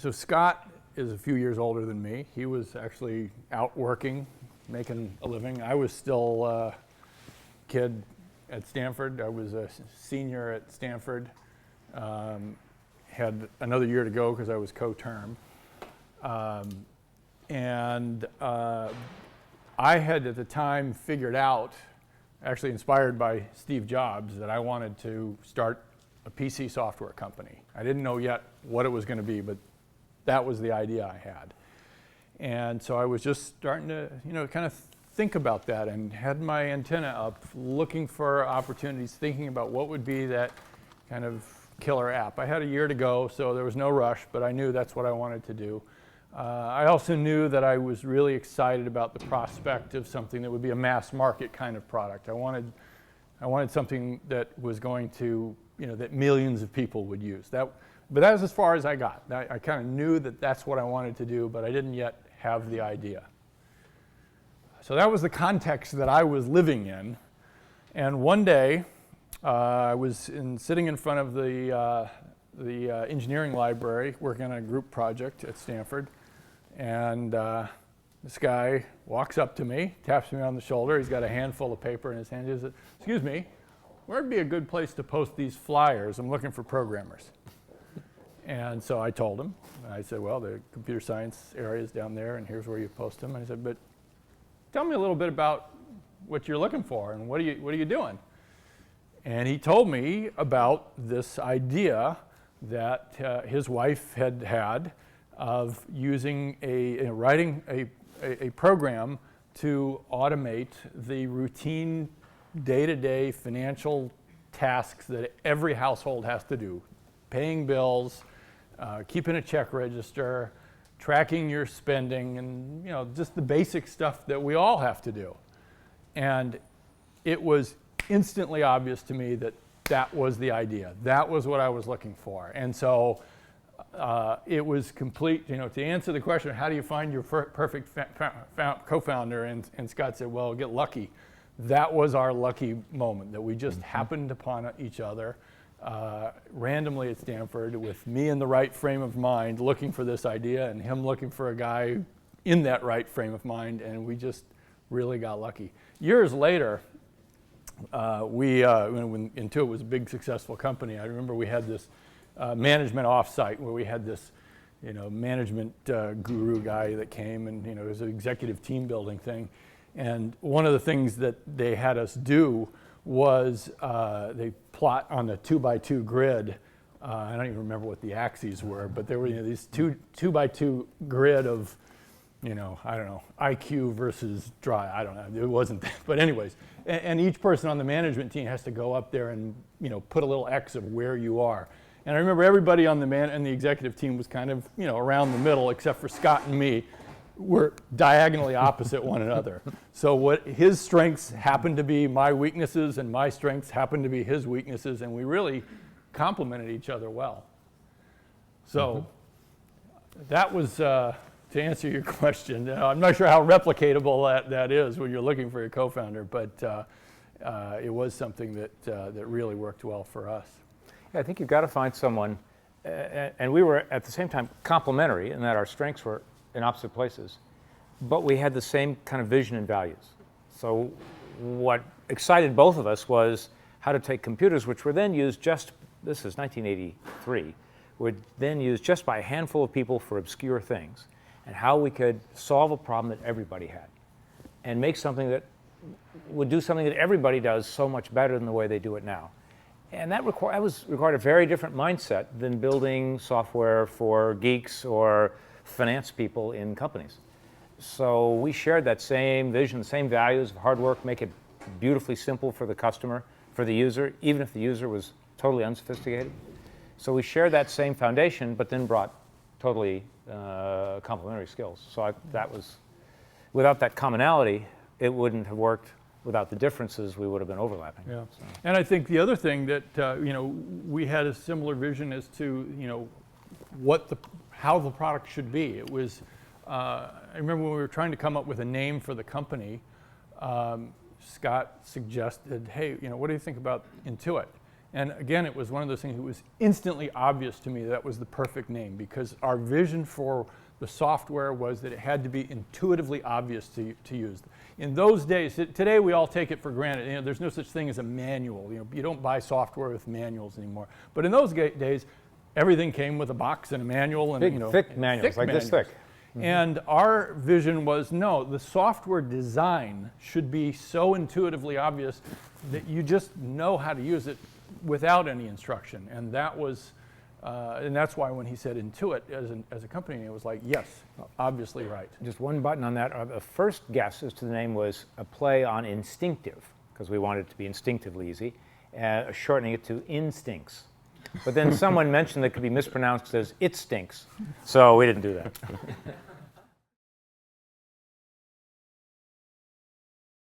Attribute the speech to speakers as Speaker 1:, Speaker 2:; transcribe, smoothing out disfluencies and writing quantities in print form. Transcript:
Speaker 1: So Scott is a few years older than me. He was actually out working, making a living. I was still a kid at Stanford. I was a senior at Stanford. Had another year to go because I was co-term. And I had at the time figured out, actually inspired by Steve Jobs, that I wanted to start a PC software company. I didn't know yet what it was going to be, but that was the idea I had. And so I was just starting to, kind of think about that and had my antenna up, looking for opportunities, thinking about what would be that kind of killer app. I had a year to go, so there was no rush, but I knew that's what I wanted to do. I also knew that I was really excited about the prospect of something that would be a mass market kind of product. I wanted something that was going to, that millions of people would use. But that was as far as I got. I kind of knew that that's what I wanted to do, but I didn't yet have the idea. So that was the context that I was living in. And one day, I was sitting in front of the engineering library working on a group project at Stanford. And this guy walks up to me, taps me on the shoulder. He's got a handful of paper in his hand. He says, "Excuse me, where'd be a good place to post these flyers? I'm looking for programmers." And so I told him. And I said, "Well, the computer science area is down there, and here's where you post them." And I said, "But tell me a little bit about what you're looking for, and what are you doing?" And he told me about this idea that his wife had of using writing a program to automate the routine day-to-day financial tasks that every household has to do. Paying bills, keeping a check register, tracking your spending, and just the basic stuff that we all have to do. And it was instantly obvious to me that that was the idea. That was what I was looking for. And so it was complete, to answer the question, how do you find your perfect co-founder? And Scott said, well, get lucky. That was our lucky moment, that we just happened upon each other randomly at Stanford, with me in the right frame of mind looking for this idea, and him looking for a guy in that right frame of mind, and we just really got lucky. Years later, when Intuit was a big successful company, I remember we had this management offsite where we had this management guru guy that came, and it was an executive team building thing. And one of the things that they had us do was they plot on a 2x2 grid. I don't even remember what the axes were, but there were these 2x2 grid of I don't know, IQ versus dry. I don't know. It wasn't that. But anyways, and each person on the management team has to go up there and put a little X of where you are. And I remember everybody on the executive team was kind of around the middle, except for Scott and me. Were diagonally opposite one another. So what his strengths happened to be my weaknesses, and my strengths happened to be his weaknesses, and we really complemented each other well. So that was, to answer your question, I'm not sure how replicatable that is when you're looking for your co-founder, but it was something that really worked well for us.
Speaker 2: Yeah, I think you've got to find someone, and we were at the same time complementary in that our strengths were in opposite places, but we had the same kind of vision and values. So what excited both of us was how to take computers, which were then used this is 1983, were then used just by a handful of people for obscure things, and how we could solve a problem that everybody had and make something that would do something that everybody does so much better than the way they do it now. And that required a very different mindset than building software for geeks or finance people in companies. So we shared that same vision, the same values of hard work, make it beautifully simple for the customer, for the user, even if the user was totally unsophisticated. So we shared that same foundation, but then brought totally complementary skills. So without that commonality, it wouldn't have worked. Without the differences, we would have been overlapping.
Speaker 1: Yeah. So. And I think the other thing that we had a similar vision as to how the product should be. It was I remember when we were trying to come up with a name for the company, Scott suggested, "Hey, what do you think about Intuit?" And again, it was one of those things that was instantly obvious to me that was the perfect name, because our vision for the software was that it had to be intuitively obvious to use. In those days, today we all take it for granted. You know, there's no such thing as a manual. You know, you don't buy software with manuals anymore. But in those days, everything came with a box and a manual, and
Speaker 2: Big,
Speaker 1: you know,
Speaker 2: thick manuals, like this thick.
Speaker 1: And our vision was, no, the software design should be so intuitively obvious that you just know how to use it without any instruction. And that was, and that's why when he said Intuit as a company, it was like, yes, obviously right.
Speaker 2: Just one button on that. The first guess as to the name was a play on instinctive, because we wanted it to be instinctively easy, shortening it to instincts. But then someone mentioned that it could be mispronounced as it stinks, so we didn't do that.